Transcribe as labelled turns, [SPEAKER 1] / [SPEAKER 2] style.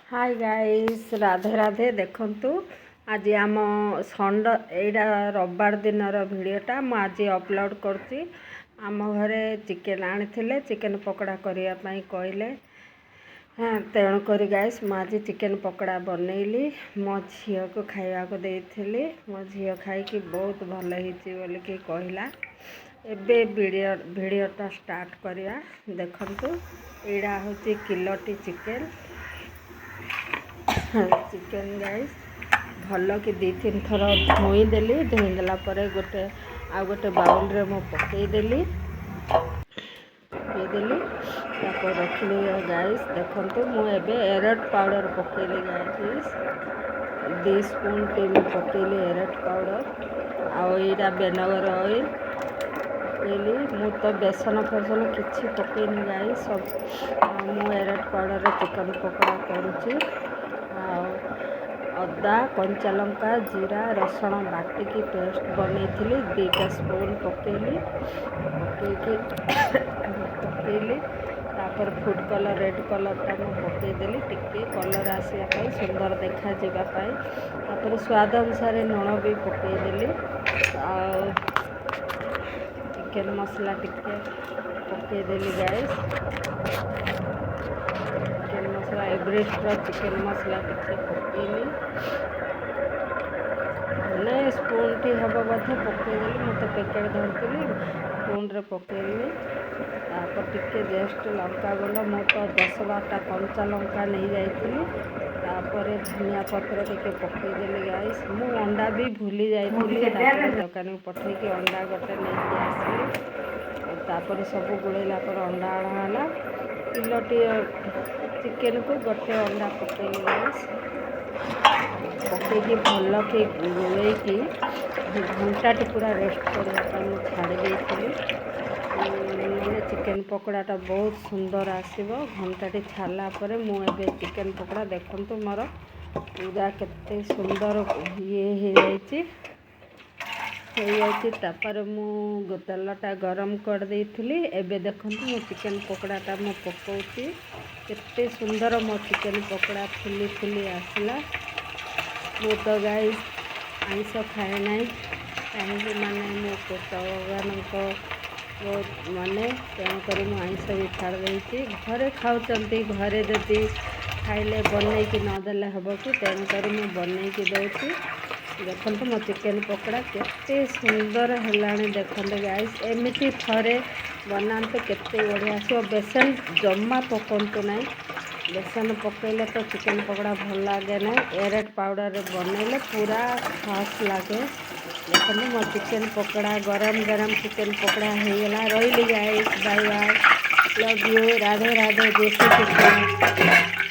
[SPEAKER 1] Hi guys Radhe Radhe देखंतु आज आम एटा रविवार दिन भिडटा मु आज अपलोड करती। आम घरे चिकेन आनी चिकेन पकड़ा करने कहले तेणुक गाइस मु आज चिकेन पकड़ा बनैली मो झील को खावा को देइथिली। मो झील खाई बहुत भल होली कहला। एबे वीडियोटा स्टार्ट करिया। देखंतु एड़ा होची किलोटी चिकेन चिकेन गाइस भल कि 2-3 थर धोईदेली। धोईदेला गोटे गोटे बाउल रे मो पकईदेली रखिली। गाइस देखंतु मु एबे एरेट पाउडर पकईली। गाइस 2 स्पून टीम पकईली एरेट पाउडर आईटा विनेगर ऑयल पकईली। मु तो बेसन फेसन किछि पकईनी गाइस सब मु एरेट पाउडर चिकन पकड़ा करुची। अदा कंचा लंका जीरा रसुण बाटिकी पेस्ट बनई 2 स्पून पकईली। तापर फूड कलर रेड कलर टा पकईदेली टिके कलर आसापी सुंदर देखा जावाई। तापर स्वाद अनुसार लुण भी पकईदेली। चिकेन मसला टिके पकईदेली। गाइस चिकेन मसला एवरेस्ट चिकेन मसला टिके पकईली ना स्पून टी हम बोधे पकईदेली। मु तो पैकेट धरती स्पून रे पकईली। तापर टिके जस्ट लंका गुंड मु तो 10-12टा कंचा लंका नहीं जाइली। तापर धनिया पत्र टिके पकईदेली। गाइस मु अंडा भी भूली जाइली दुकान को पठेकी अंडा गोटे नहीं आसली। तापर सब गुड़ेला पर अंडा आना किलोटी चिकेन को गोटे अंडा पकईली। गाइस पकईकी भल कि गोलैकी घंटाटी पूरा रेस्ट करने छाड़ी देती। चिकेन पकड़ाटा बहुत सुंदर आसो। घंटाटी छाला पर मुझे चिकेन पकड़ा देखंतु मोर पूरा केते सुंदर ये तापर मु तेलटा गरम कर देइथिली। एबे देखंतु मो चिकेन पकड़ाटा मु पकाउची केते सुंदर मो चिकेन पकड़ा फुली फुली आसला। मु तो गाइस आइंस खाए ना कहीं माने मो भगवान को बहुत माने तेणुक आइंस भी छाड़ देती। घरे खाऊँच घरे जदि खाइले बनईकी नदेले हम कि तेणुक मु बनईकी दौची। देखो मो चिकेन पकड़ा केते सुंदर है। देखते गाइस एमती थरे बनाते केते बढ़िया आसो। बेसन जमा पकंतु ना बेसन पकईले तो चिकेन पकड़ा भल लगे ना। एरेट पाउडर बनइले पूरा खास लगे। देखो मो चिकेन पकड़ा गरम गरम चिकेन पकड़ा होगा। रही guys bye bye love you Radhe Radhe जय श्री कृष्ण।